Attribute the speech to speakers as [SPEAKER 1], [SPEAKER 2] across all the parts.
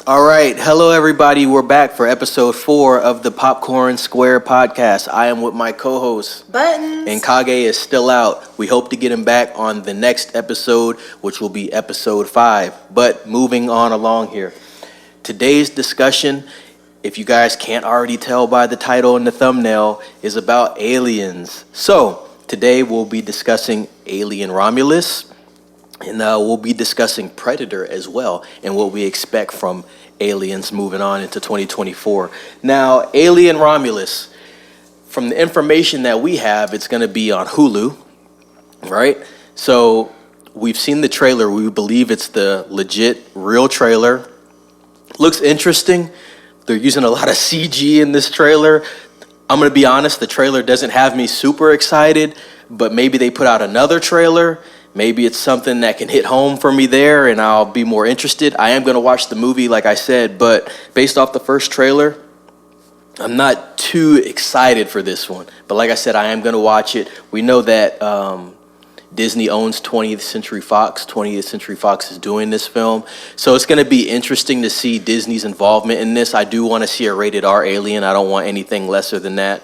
[SPEAKER 1] All right. Hello, everybody. We're back for episode 4 of the Popcorn Square podcast. I am with my co-host,
[SPEAKER 2] Buttons.
[SPEAKER 1] and Kage is still out. We hope to get him back on the next episode, which will be episode 5. But moving on along here. Today's discussion, if you guys can't already tell by the title and the thumbnail, is about aliens. So, today we'll be discussing Alien Romulus. And we'll be discussing Predator as well and what we expect from aliens moving on into 2024. Now, Alien Romulus, from the information that we have, it's going to be on Hulu, right? So we've seen the trailer. We believe it's the legit, real trailer. Looks interesting. They're using a lot of CG in this trailer. I'm going to be honest, the trailer doesn't have me super excited, but maybe they put out another trailer. Maybe it's something that can hit home for me there and I'll be more interested. I am going to watch the movie, like I said, but based off the first trailer, I'm not too excited for this one. But like I said, I am going to watch it. We know that Disney owns 20th Century Fox. 20th Century Fox is doing this film. So it's going to be interesting to see Disney's involvement in this. I do want to see a rated R Alien. I don't want anything lesser than that.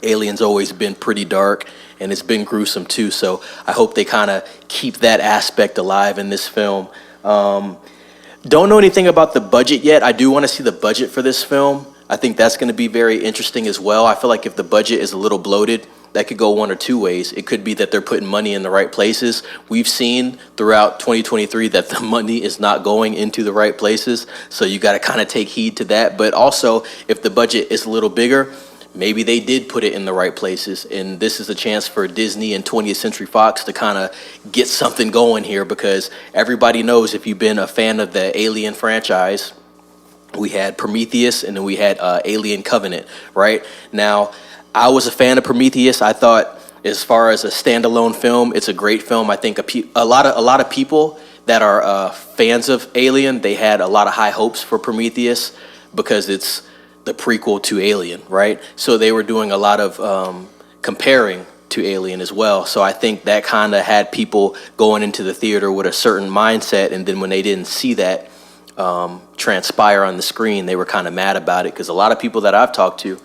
[SPEAKER 1] Alien's always been pretty dark, and it's been gruesome too, so I hope they kind of keep that aspect alive in this film. Don't know anything about the budget yet. I do want to see the budget for this film. I think that's going to be very interesting as well. I feel like if the budget is a little bloated, that could go one or two ways. It could be that they're putting money in the right places. We've seen throughout 2023 that the money is not going into the right places, so you got to kind of take heed to that. But also, if the budget is a little bigger, maybe they did put it in the right places, and this is a chance for Disney and 20th Century Fox to kind of get something going here, because everybody knows, if you've been a fan of the Alien franchise, we had Prometheus and then we had Alien Covenant, right? Now, I was a fan of Prometheus. I thought, as far as a standalone film, it's a great film. I think a lot of people that are fans of Alien, they had a lot of high hopes for Prometheus because it's the prequel to Alien, right? So they were doing a lot of comparing to Alien as well. So I think that kind of had people going into the theater with a certain mindset, and then when they didn't see that transpire on the screen, they were kind of mad about it, because a lot of people that I've talked to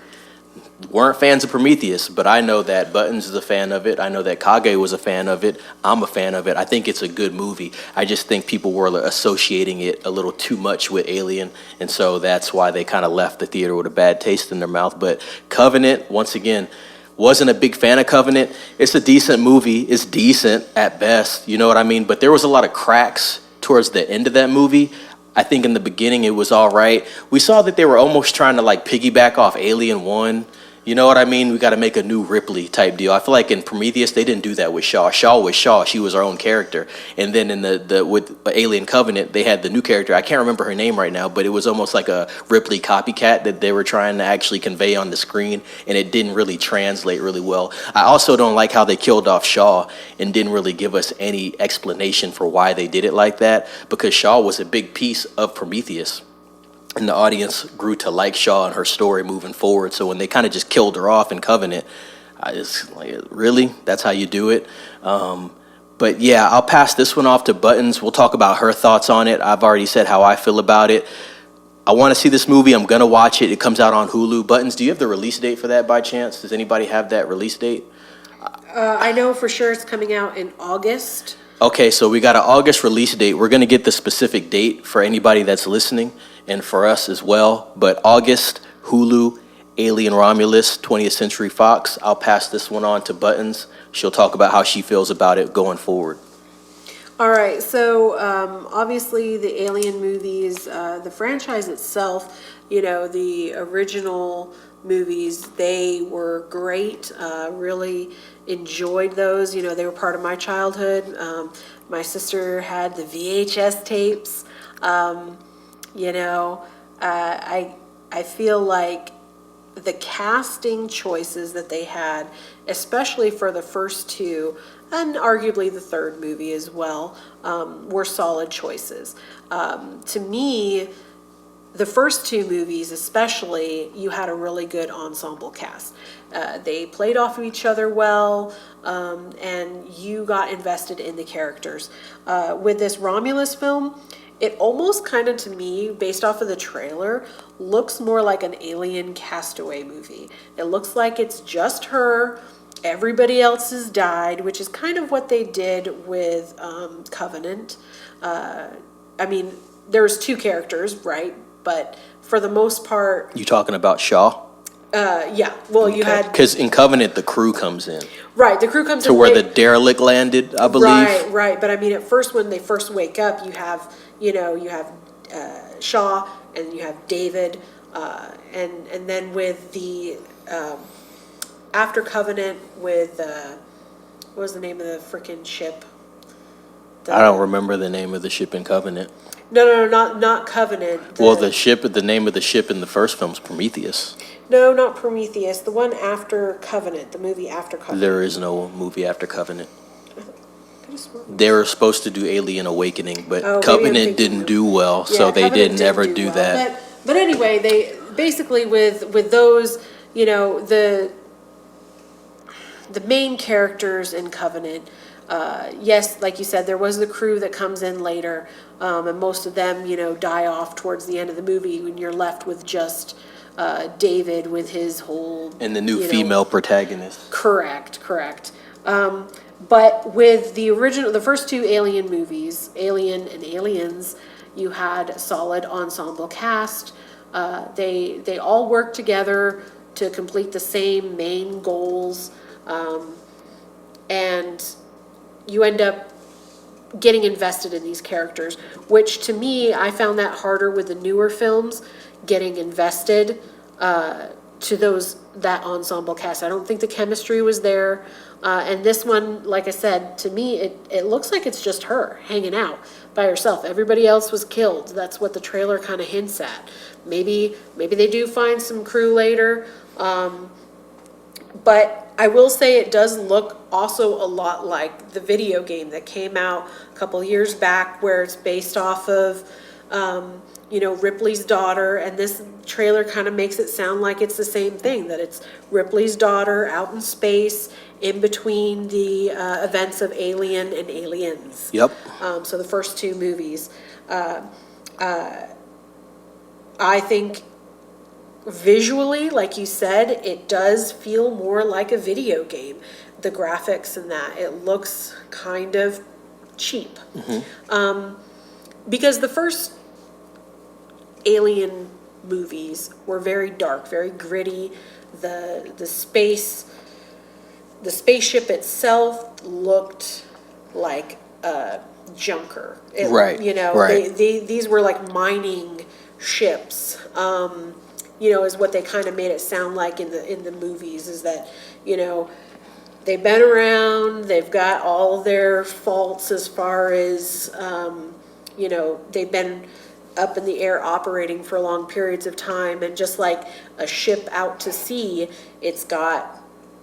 [SPEAKER 1] weren't fans of Prometheus, but I know that Buttons is a fan of it. I know that Kage was a fan of it. I'm a fan of it. I think it's a good movie. I just think people were associating it a little too much with Alien, and so that's why they kind of left the theater with a bad taste in their mouth. But Covenant, once again, wasn't a big fan of Covenant. It's a decent movie. It's decent at best, you know what I mean? But there was a lot of cracks towards the end of that movie. I think in the beginning it was all right. We saw that they were almost trying to like piggyback off Alien 1. You know what I mean? We got to make a new Ripley type deal. I feel like in Prometheus, they didn't do that with Shaw. Shaw was Shaw. She was her own character. And then in the with Alien Covenant, they had the new character. I can't remember her name right now, but it was almost like a Ripley copycat that they were trying to actually convey on the screen, and it didn't really translate really well. I also don't like how they killed off Shaw and didn't really give us any explanation for why they did it like that, because Shaw was a big piece of Prometheus. And the audience grew to like Shaw and her story moving forward. So when they kind of just killed her off in Covenant, I just like, really? That's how you do it? But yeah, I'll pass this one off to Buttons. We'll talk about her thoughts on it. I've already said how I feel about it. I want to see this movie. I'm going to watch it. It comes out on Hulu. Buttons, do you have the release date for that by chance? Does anybody have that release date?
[SPEAKER 2] I know for sure it's coming out in August.
[SPEAKER 1] Okay, so we got an August release date. We're going to get the specific date for anybody that's listening, and for us as well. But August, Hulu, Alien Romulus, 20th Century Fox. I'll pass this one on to Buttons. She'll talk about how she feels about it going forward.
[SPEAKER 2] All right, so obviously the Alien movies, the franchise itself, you know, the original movies, they were great. Really enjoyed those. You know, they were part of my childhood. My sister had the VHS tapes. You know, I feel like the casting choices that they had, especially for the first two, and arguably the third movie as well, were solid choices. To me, the first two movies especially, you had a really good ensemble cast. They played off of each other well, and you got invested in the characters. With this Romulus film, it almost kind of, to me, based off of the trailer, looks more like an Alien Castaway movie. It looks like it's just her. Everybody else has died, which is kind of what they did with Covenant. I mean, there's two characters, right? But for the most part,
[SPEAKER 1] You talking about Shaw?
[SPEAKER 2] yeah. Well, you had
[SPEAKER 1] Because in Covenant, the crew comes in
[SPEAKER 2] right. The crew comes
[SPEAKER 1] to
[SPEAKER 2] in
[SPEAKER 1] where
[SPEAKER 2] late.
[SPEAKER 1] the derelict landed, I believe.
[SPEAKER 2] Right. But I mean, at first, when they first wake up, you have Shaw and you have David, and then with the after Covenant with what was the name of the freaking ship?
[SPEAKER 1] I don't remember the name of the ship in Covenant.
[SPEAKER 2] No, not Covenant.
[SPEAKER 1] Well, the name of the ship in the first film is Prometheus.
[SPEAKER 2] No, not Prometheus. The one after Covenant, the movie after Covenant.
[SPEAKER 1] There is no movie after Covenant.
[SPEAKER 2] Could've sworn-
[SPEAKER 1] They were supposed to do Alien Awakening, but
[SPEAKER 2] Oh, maybe I'm
[SPEAKER 1] Covenant
[SPEAKER 2] thinking
[SPEAKER 1] didn't
[SPEAKER 2] of-
[SPEAKER 1] do well, so
[SPEAKER 2] Yeah,
[SPEAKER 1] they
[SPEAKER 2] Covenant
[SPEAKER 1] didn't ever do
[SPEAKER 2] well.
[SPEAKER 1] that.
[SPEAKER 2] But anyway, they basically with those, the main characters in Covenant. Yes, like you said, there was the crew that comes in later, and most of them, die off towards the end of the movie when you're left with just David with his whole.
[SPEAKER 1] And the new female protagonist.
[SPEAKER 2] Correct. But with the first two Alien movies, Alien and Aliens, you had a solid ensemble cast. They all worked together to complete the same main goals, and you end up getting invested in these characters, which to me, I found that harder with the newer films, getting invested to that ensemble cast. I don't think the chemistry was there. And this one, like I said, to me, it looks like it's just her hanging out by herself. Everybody else was killed. That's what the trailer kind of hints at. Maybe they do find some crew later. But I will say it does look also a lot like the video game that came out a couple years back, where it's based off of, Ripley's daughter. And this trailer kind of makes it sound like it's the same thing, that it's Ripley's daughter out in space in between the events of Alien and Aliens.
[SPEAKER 1] Yep.
[SPEAKER 2] So the first two movies. I think visually, like you said, it does feel more like a video game. The graphics and that, it looks kind of cheap. Because the first Alien movies were very dark, very gritty. The spaceship itself looked like a junker.
[SPEAKER 1] Right. Right.
[SPEAKER 2] These were like mining ships. Is what they kind of made it sound like in the movies, is that, they've been around, they've got all their faults as far as, they've been up in the air operating for long periods of time, and just like a ship out to sea, it's got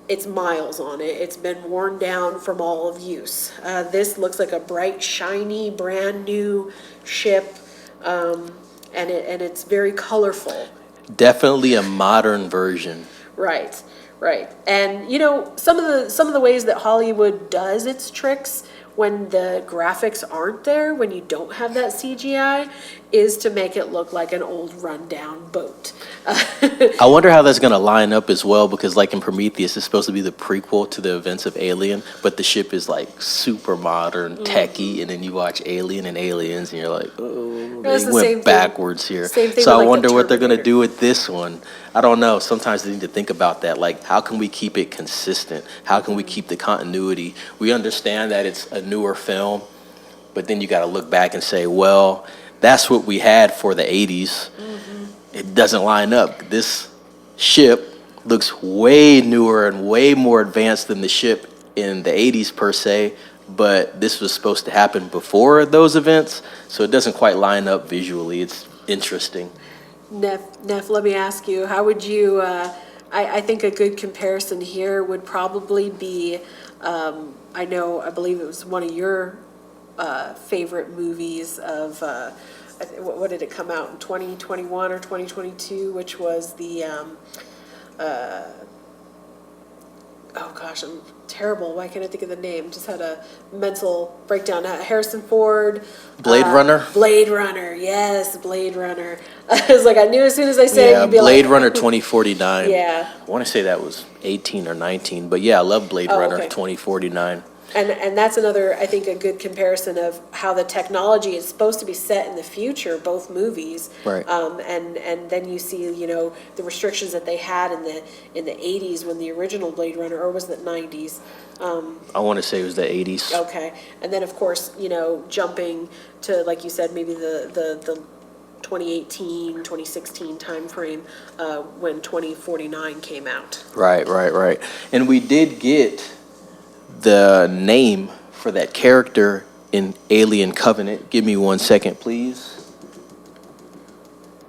[SPEAKER 2] its miles on it. It's been worn down from all of use. This looks like a bright, shiny, brand new ship, and it's very colorful.
[SPEAKER 1] Definitely a modern version.
[SPEAKER 2] Right. And some of the ways that Hollywood does its tricks when the graphics aren't there, when you don't have that CGI, is to make it look like an old rundown boat.
[SPEAKER 1] I wonder how that's going to line up as well, because like in Prometheus, it's supposed to be the prequel to the events of Alien, but the ship is like super modern, techy, and then you watch Alien and Aliens, and you're like, oh,
[SPEAKER 2] That's
[SPEAKER 1] they
[SPEAKER 2] the same
[SPEAKER 1] went
[SPEAKER 2] thing.
[SPEAKER 1] backwards here.
[SPEAKER 2] Same thing
[SPEAKER 1] So
[SPEAKER 2] with,
[SPEAKER 1] I
[SPEAKER 2] like, the
[SPEAKER 1] wonder what they're going to
[SPEAKER 2] Terminator.
[SPEAKER 1] do with this one. I don't know. Sometimes they need to think about that. Like, how can we keep it consistent? How can we keep the continuity? We understand that it's a newer film, but then you got to look back and say, well, that's what we had for the 80s. It doesn't line up. This ship looks way newer and way more advanced than the ship in the 80s per se, but this was supposed to happen before those events, so it doesn't quite line up visually. It's interesting.
[SPEAKER 2] Neff, let me ask you, how would you, I think a good comparison here would probably be, I believe it was one of your favorite movies of, what did it come out in 2021 or 2022, which was the, oh gosh, I'm terrible. Why can't I think of the name? Just had a mental breakdown. Harrison Ford.
[SPEAKER 1] Blade Runner?
[SPEAKER 2] Blade Runner. Yes, Blade Runner. I was like, I knew as soon as I said it, you'd be
[SPEAKER 1] Blade
[SPEAKER 2] like.
[SPEAKER 1] Runner 2049.
[SPEAKER 2] Yeah.
[SPEAKER 1] I want to say that was 18 or 19, but yeah, I love Blade Runner
[SPEAKER 2] Okay.
[SPEAKER 1] 2049.
[SPEAKER 2] And that's another, I think, a good comparison of how the technology is supposed to be set in the future, both movies.
[SPEAKER 1] Right.
[SPEAKER 2] And then you see, the restrictions that they had in the 80s when the original Blade Runner, or was it 90s?
[SPEAKER 1] I want to say it was the 80s.
[SPEAKER 2] Okay. And then, of course, jumping to, like you said, maybe the 2018, 2016 timeframe when 2049 came out.
[SPEAKER 1] Right. And we did get the name for that character in Alien Covenant. Give me 1 second, please.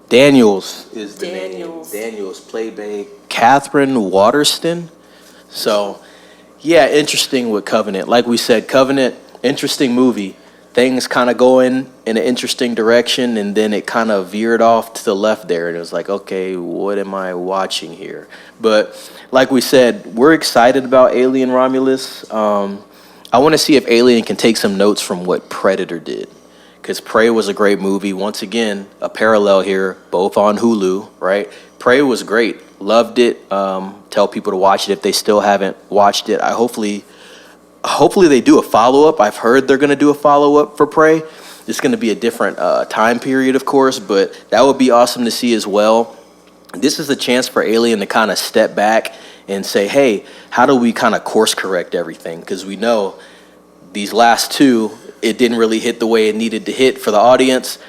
[SPEAKER 1] Daniels is the name. Daniels, played by Catherine Waterston. So, yeah, interesting with Covenant. Like we said, Covenant, interesting movie. Things kind of going in an interesting direction, and then it kind of veered off to the left there, and it was like, okay, what am I watching here? But like we said, we're excited about Alien Romulus. I want to see if Alien can take some notes from what Predator did, because Prey was a great movie. Once again, a parallel here, both on Hulu, right? Prey was great, loved it. Tell people to watch it if they still haven't watched it. Hopefully they do a follow-up. I've heard they're going to do a follow-up for Prey. It's going to be a different time period, of course, but that would be awesome to see as well. This is a chance for Alien to kind of step back and say, hey, how do we kind of course correct everything? Because we know these last two, it didn't really hit the way it needed to hit for the audience.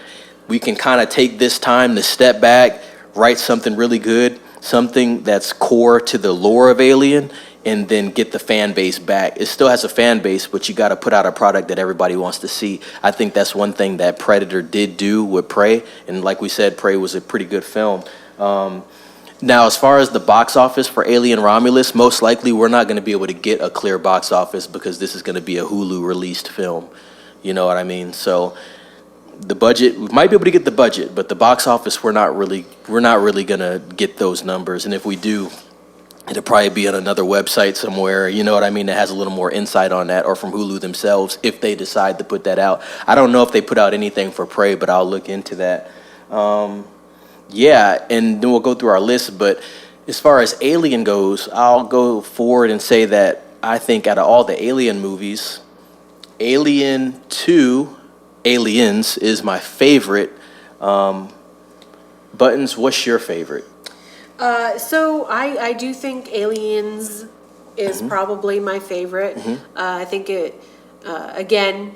[SPEAKER 1] We can kind of take this time to step back, write something really good, something that's core to the lore of Alien, and then get the fan base back. It still has a fan base, but you got to put out a product that everybody wants to see. I think that's one thing that Predator did do with Prey, and like we said, Prey was a pretty good film. Now, as far as the box office for Alien Romulus, most likely we're not going to be able to get a clear box office because this is going to be a Hulu released film. You know what I mean? So the budget, we might be able to get the budget, but the box office, we're not really going to get those numbers. And if we do, it'll probably be on another website somewhere, you know what I mean, that has a little more insight on that, or from Hulu themselves, if they decide to put that out. I don't know if they put out anything for Prey, but I'll look into that. Yeah, and then we'll go through our list, but as far as Alien goes, I'll go forward and say that I think out of all the Alien movies, Alien 2, Aliens, is my favorite. Buttons, what's your favorite?
[SPEAKER 2] So I do think Aliens is probably my favorite. I think it, again,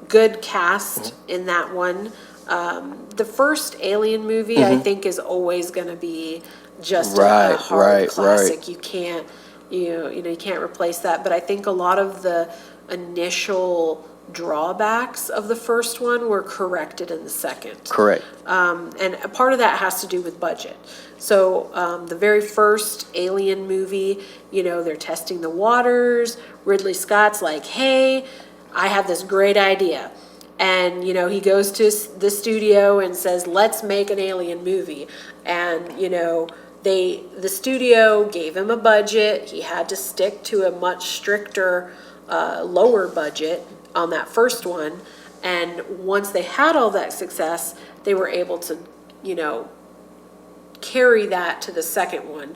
[SPEAKER 2] good cast in that one. The first Alien movie, I think, is always going to be just a hard classic. You can't, you can't replace that. But I think a lot of the initial drawbacks of the first one were corrected in the second.
[SPEAKER 1] Correct.
[SPEAKER 2] And a part of that has to do with budget. So the very first Alien movie, they're testing the waters. Ridley Scott's like, hey, I have this great idea. And, he goes to the studio and says, let's make an Alien movie. And, the studio gave him a budget. He had to stick to a much stricter, lower budget on that first one. And once they had all that success, they were able to, carry that to the second one.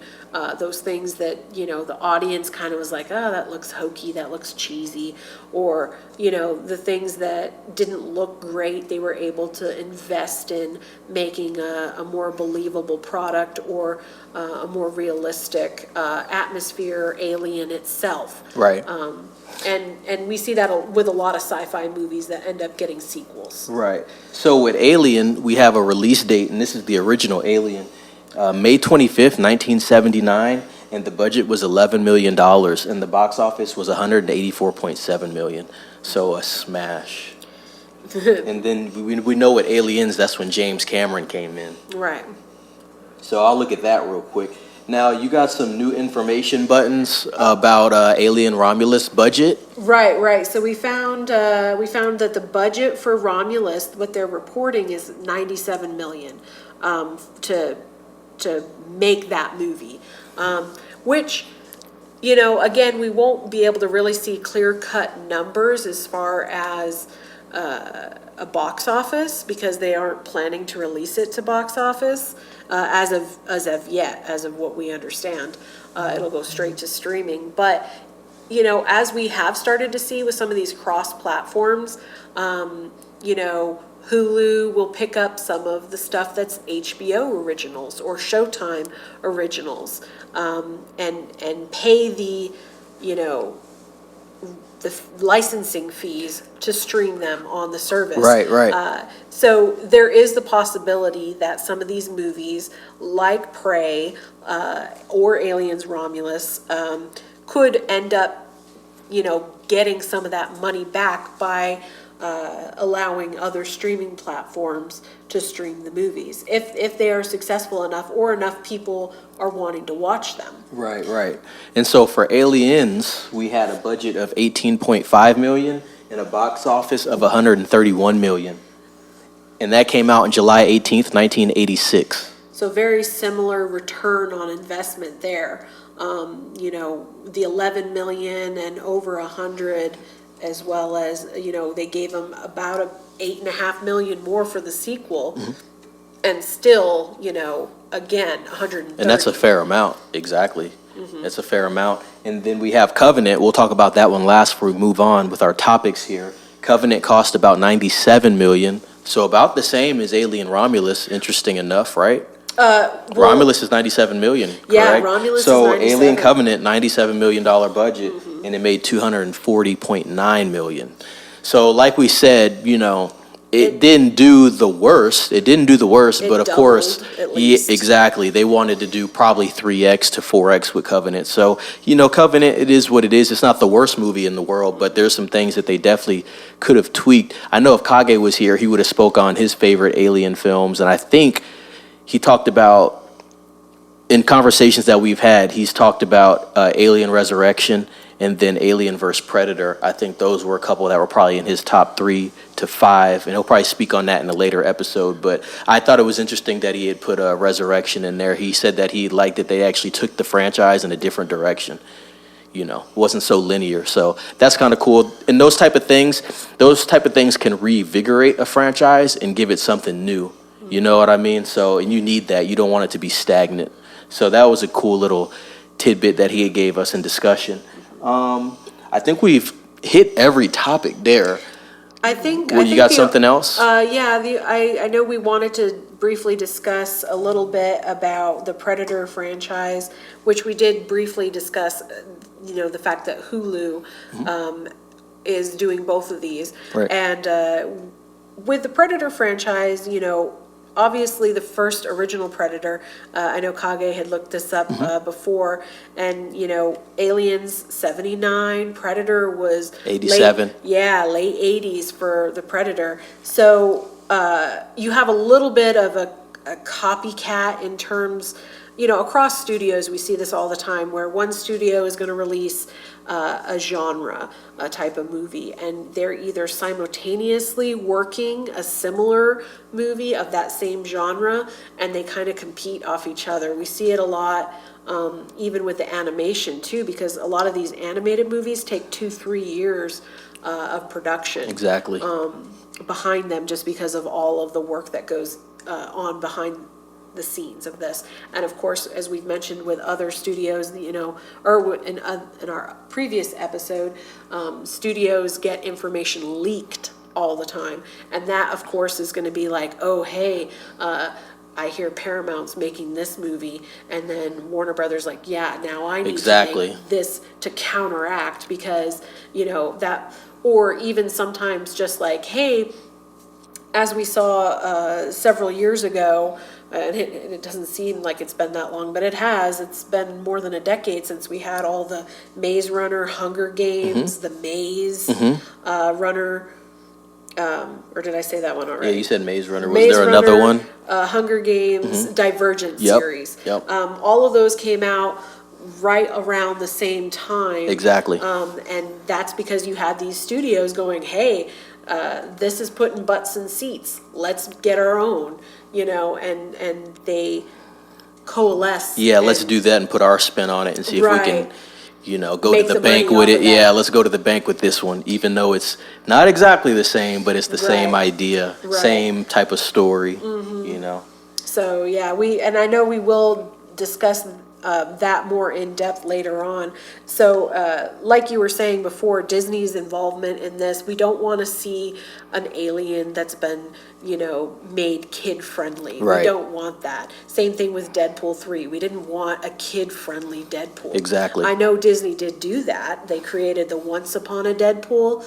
[SPEAKER 2] Those things that, the audience kind of was like, oh, that looks hokey, that looks cheesy. Or, the things that didn't look great, they were able to invest in making a more believable product, or a more realistic atmosphere, Alien itself.
[SPEAKER 1] Right.
[SPEAKER 2] And we see that with a lot of sci-fi movies that end up getting sequels.
[SPEAKER 1] Right. So with Alien, we have a release date, and this is the original Alien, May 25th, 1979, and the budget was $11 million, and the box office was $184.7 million. So a smash. And then we know with Aliens, that's when James Cameron came in.
[SPEAKER 2] Right.
[SPEAKER 1] So I'll look at that real quick. Now, you got some new information, Buttons, about Alien Romulus budget?
[SPEAKER 2] Right. So we found that the budget for Romulus, what they're reporting, is $97 million to make that movie, which, again, we won't be able to really see clear-cut numbers as far as a box office, because they aren't planning to release it to box office as of yet, as of what we understand. It'll go straight to streaming. But, as we have started to see with some of these cross-platforms, Hulu will pick up some of the stuff that's HBO originals or Showtime originals, and pay the licensing fees to stream them on the service.
[SPEAKER 1] Right.
[SPEAKER 2] So there is the possibility that some of these movies, like Prey or Aliens Romulus, could end up, getting some of that money back by allowing other streaming platforms to stream the movies, if they are successful enough or enough people are wanting to watch them.
[SPEAKER 1] Right. And so for Aliens, we had a budget of 18.5 million and a box office of 131 million. And that came out on July 18th, 1986.
[SPEAKER 2] So very similar return on investment there. The 11 million and over 100, as well as, they gave them about 8.5 million more for the sequel. And still, again, 130.
[SPEAKER 1] And that's a fair amount, exactly. That's a fair amount. And then we have Covenant. We'll talk about that one last before we move on with our topics here. Covenant cost about 97 million, so about the same as Alien Romulus, interesting enough, right? Romulus is 97 million, correct?
[SPEAKER 2] Yeah, Romulus is 97.
[SPEAKER 1] So Alien Covenant, $97 million budget, and it made 240.9 million. So like we said, it didn't do the worst. It didn't do the worst, but of course, exactly. They wanted to do probably 3x to 4x with Covenant. So, Covenant, it is what it is. It's not the worst movie in the world, but there's some things that they definitely could have tweaked. I know if Kage was here, he would have spoke on his favorite Alien films, and I think he talked about, in conversations that we've had, he's talked about Alien Resurrection and then Alien vs. Predator. I think those were a couple that were probably in his top 3 to 5, and he'll probably speak on that in a later episode. But I thought it was interesting that he had put a Resurrection in there. He said that he liked that they actually took the franchise in a different direction. Wasn't so linear. So that's kind of cool. And those type of things can reinvigorate a franchise and give it something new. You know what I mean? So, and you need that. You don't want it to be stagnant. So that was a cool little tidbit that he gave us in discussion. I think we've hit every topic there.
[SPEAKER 2] I think
[SPEAKER 1] you got something else?
[SPEAKER 2] I know we wanted to briefly discuss a little bit about the Predator franchise, which we did briefly discuss, the fact that Hulu is doing both of these.
[SPEAKER 1] Right.
[SPEAKER 2] And with the Predator franchise, obviously the first original Predator, I know Kage had looked this up before, and Aliens 79, Predator was
[SPEAKER 1] 87.
[SPEAKER 2] Late 80s for the Predator. So you have a little bit of a copycat in terms, across studios we see this all the time, where one studio is going to release a genre, a type of movie, and they're either simultaneously working a similar movie of that same genre, and they kind of compete off each other. We see it a lot, even with the animation too, because a lot of these animated movies take 2-3 years of production.
[SPEAKER 1] Exactly.
[SPEAKER 2] Behind them, just because of all of the work that goes on behind the scenes of this. And of course, as we've mentioned with other studios, or in our previous episode, studios get information leaked all the time. And that, of course, is going to be like, oh, hey, I hear Paramount's making this movie, and then Warner Brothers like, yeah, now I need to make this to counteract, because, that, or even sometimes just like, hey, as we saw several years ago, and it doesn't seem like it's been that long, but it has. It's been more than a decade since we had all the Maze Runner, Hunger Games, the Maze Runner, or did I say that one already?
[SPEAKER 1] Yeah, you said Maze Runner. Was there another one?
[SPEAKER 2] Hunger Games, Divergent series.
[SPEAKER 1] Yep.
[SPEAKER 2] All of those came out right around the same time.
[SPEAKER 1] Exactly.
[SPEAKER 2] And that's because you had these studios going, hey, this is putting butts in seats. Let's get our own, and they coalesce.
[SPEAKER 1] Yeah, let's do that and put our spin on it and see if we can, go
[SPEAKER 2] Make
[SPEAKER 1] to the
[SPEAKER 2] the money
[SPEAKER 1] bank with
[SPEAKER 2] off
[SPEAKER 1] it.
[SPEAKER 2] of that.
[SPEAKER 1] Yeah, let's go to the bank with this one, even though it's not exactly the same, but it's the same
[SPEAKER 2] Right.
[SPEAKER 1] idea,
[SPEAKER 2] Right.
[SPEAKER 1] same type of story.
[SPEAKER 2] So, yeah, and I know we will discuss that more in depth later on. So, like you were saying before, Disney's involvement in this, we don't want to see an alien that's been, made kid-friendly. We
[SPEAKER 1] Right.
[SPEAKER 2] don't want that. Same thing with Deadpool 3. We didn't want a kid-friendly Deadpool.
[SPEAKER 1] Exactly.
[SPEAKER 2] I know Disney did do that. They created the Once Upon a Deadpool,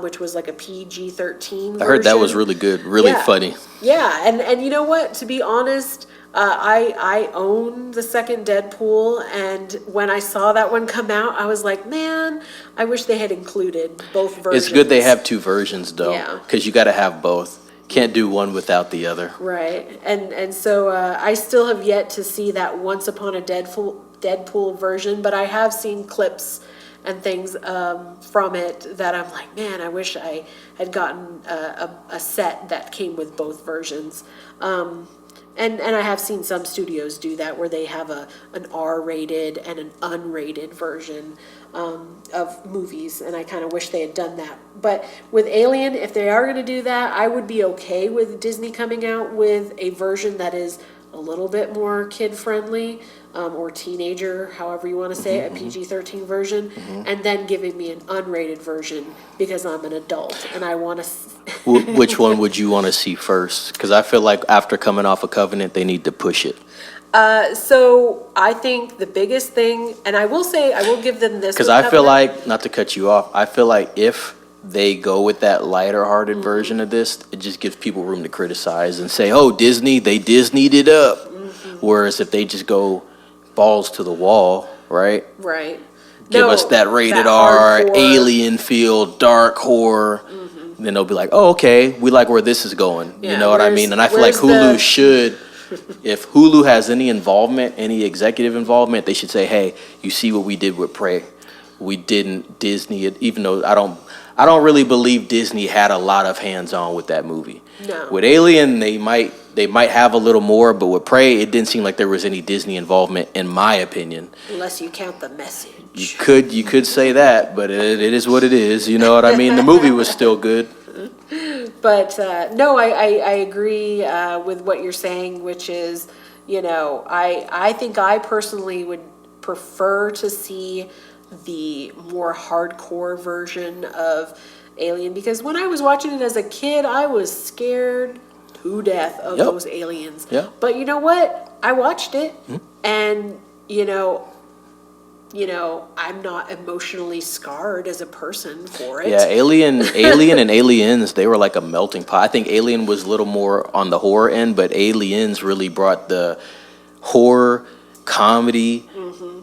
[SPEAKER 2] which was like a PG-13 version.
[SPEAKER 1] I heard that was really good, really
[SPEAKER 2] Yeah.
[SPEAKER 1] funny.
[SPEAKER 2] Yeah, and you know what? To be honest, I own the second Deadpool, and when I saw that one come out, I was like, man, I wish they had included both versions.
[SPEAKER 1] It's good they have two versions, though,
[SPEAKER 2] Yeah.
[SPEAKER 1] because you got to have both. Can't do one without the other.
[SPEAKER 2] Right, and so I still have yet to see that Once Upon a Deadpool version, but I have seen clips and things from it that I'm like, man, I wish I had gotten a set that came with both versions. And I have seen some studios do that where they have an R-rated and an unrated version of movies, and I kind of wish they had done that. But with Alien, if they are going to do that, I would be okay with Disney coming out with a version that is a little bit more kid-friendly, or teenager, however you want to say it, a PG-13 version, and then giving me an unrated version because I'm an adult and I want to.
[SPEAKER 1] Which one would you want to see first? Because I feel like after coming off a Covenant, they need to push it.
[SPEAKER 2] So I think the biggest thing, and I will say, I will give them this.
[SPEAKER 1] Because
[SPEAKER 2] with
[SPEAKER 1] I feel
[SPEAKER 2] Covenant.
[SPEAKER 1] like, not to cut you off, I feel like if they go with that lighter-hearted version of this, it just gives people room to criticize and say, oh, Disney, they Disney'd it up. Whereas if they just go balls to the wall, right?
[SPEAKER 2] Right.
[SPEAKER 1] Give
[SPEAKER 2] No,
[SPEAKER 1] us that rated
[SPEAKER 2] that
[SPEAKER 1] R,
[SPEAKER 2] hardcore-
[SPEAKER 1] alien feel, dark horror. Then they'll be like, oh, okay, we like where this is going. You
[SPEAKER 2] Yeah,
[SPEAKER 1] know what I
[SPEAKER 2] where's-
[SPEAKER 1] mean? And I feel like
[SPEAKER 2] where's
[SPEAKER 1] Hulu
[SPEAKER 2] the-
[SPEAKER 1] should, if Hulu has any involvement, any executive involvement, they should say, hey, you see what we did with Prey. We didn't Disney it, even though I don't really believe Disney had a lot of hands-on with that movie.
[SPEAKER 2] No.
[SPEAKER 1] With Alien, they might have a little more, but with Prey, it didn't seem like there was any Disney involvement, in my opinion.
[SPEAKER 2] Unless you count the message.
[SPEAKER 1] You could say that, but it is what it is. You know what I mean? The movie was still good.
[SPEAKER 2] But no, I agree with what you're saying, which is, I think I personally would prefer to see the more hardcore version of Alien, because when I was watching it as a kid, I was scared to death of
[SPEAKER 1] Yep.
[SPEAKER 2] those aliens.
[SPEAKER 1] Yep.
[SPEAKER 2] But you know what? I watched it, and I'm not emotionally scarred as a person for it.
[SPEAKER 1] Yeah, Alien and Aliens, they were like a melting pot. I think Alien was a little more on the horror end, but Aliens really brought the horror, comedy,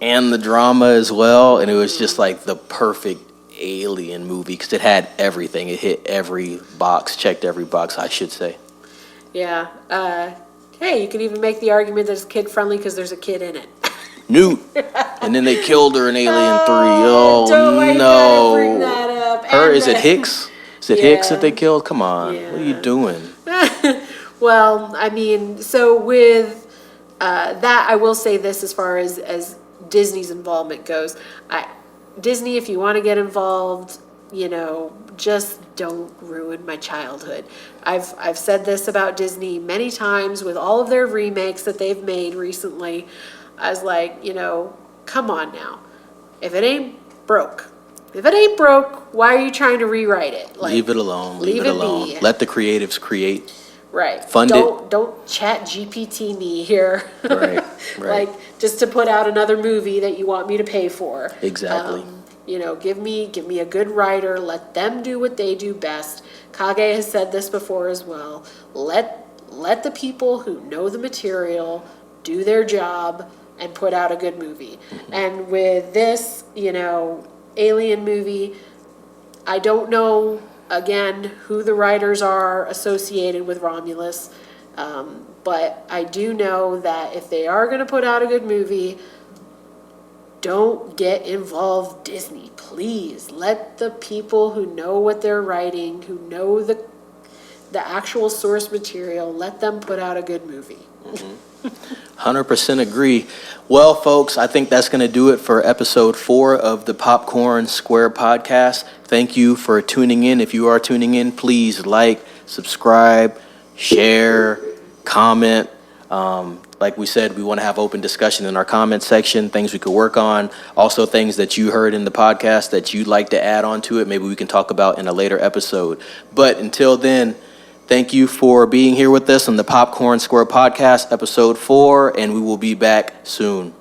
[SPEAKER 1] and the drama as well. And it was just like the perfect Alien movie because it had everything. It hit every box, checked every box, I should say.
[SPEAKER 2] Yeah. Hey, you can even make the argument that it's kid-friendly because there's a kid in it.
[SPEAKER 1] Newt. And then they killed her in Alien 3. Oh,
[SPEAKER 2] don't I
[SPEAKER 1] no.
[SPEAKER 2] gotta bring that up.
[SPEAKER 1] Her,
[SPEAKER 2] And
[SPEAKER 1] is it
[SPEAKER 2] then-
[SPEAKER 1] Hicks? Is it Hicks that
[SPEAKER 2] Yeah.
[SPEAKER 1] they killed? Come on. What are you
[SPEAKER 2] Yeah.
[SPEAKER 1] doing?
[SPEAKER 2] Well, I mean, so with that, I will say this as far as Disney's involvement goes. Disney, if you want to get involved, just don't ruin my childhood. I've said this about Disney many times with all of their remakes that they've made recently. I was like, come on now. If it ain't broke, why are you trying to rewrite it? Like,
[SPEAKER 1] Leave it alone. Leave it
[SPEAKER 2] it
[SPEAKER 1] alone.
[SPEAKER 2] be.
[SPEAKER 1] Let the creatives create.
[SPEAKER 2] Right.
[SPEAKER 1] Fund it.
[SPEAKER 2] Don't chat GPT me here.
[SPEAKER 1] Right.
[SPEAKER 2] Like, just to put out another movie that you want me to pay for.
[SPEAKER 1] Exactly.
[SPEAKER 2] Give me a good writer. Let them do what they do best. Kage has said this before as well. Let the people who know the material do their job and put out a good movie. And with this, Alien movie, I don't know, again, who the writers are associated with Romulus, but I do know that if they are going to put out a good movie, don't get involved, Disney. Please let the people who know what they're writing, who know the actual source material, let them put out a good movie.
[SPEAKER 1] 100% agree. Well, folks, I think that's going to do it for episode 4 of the Popcorn Square podcast. Thank you for tuning in. If you are tuning in, please like, subscribe, share, comment. Like we said, we want to have open discussion in our comment section, things we could work on. Also, things that you heard in the podcast that you'd like to add on to it, maybe we can talk about in a later episode. But until then, thank you for being here with us on the Popcorn Square podcast, episode 4, and we will be back soon.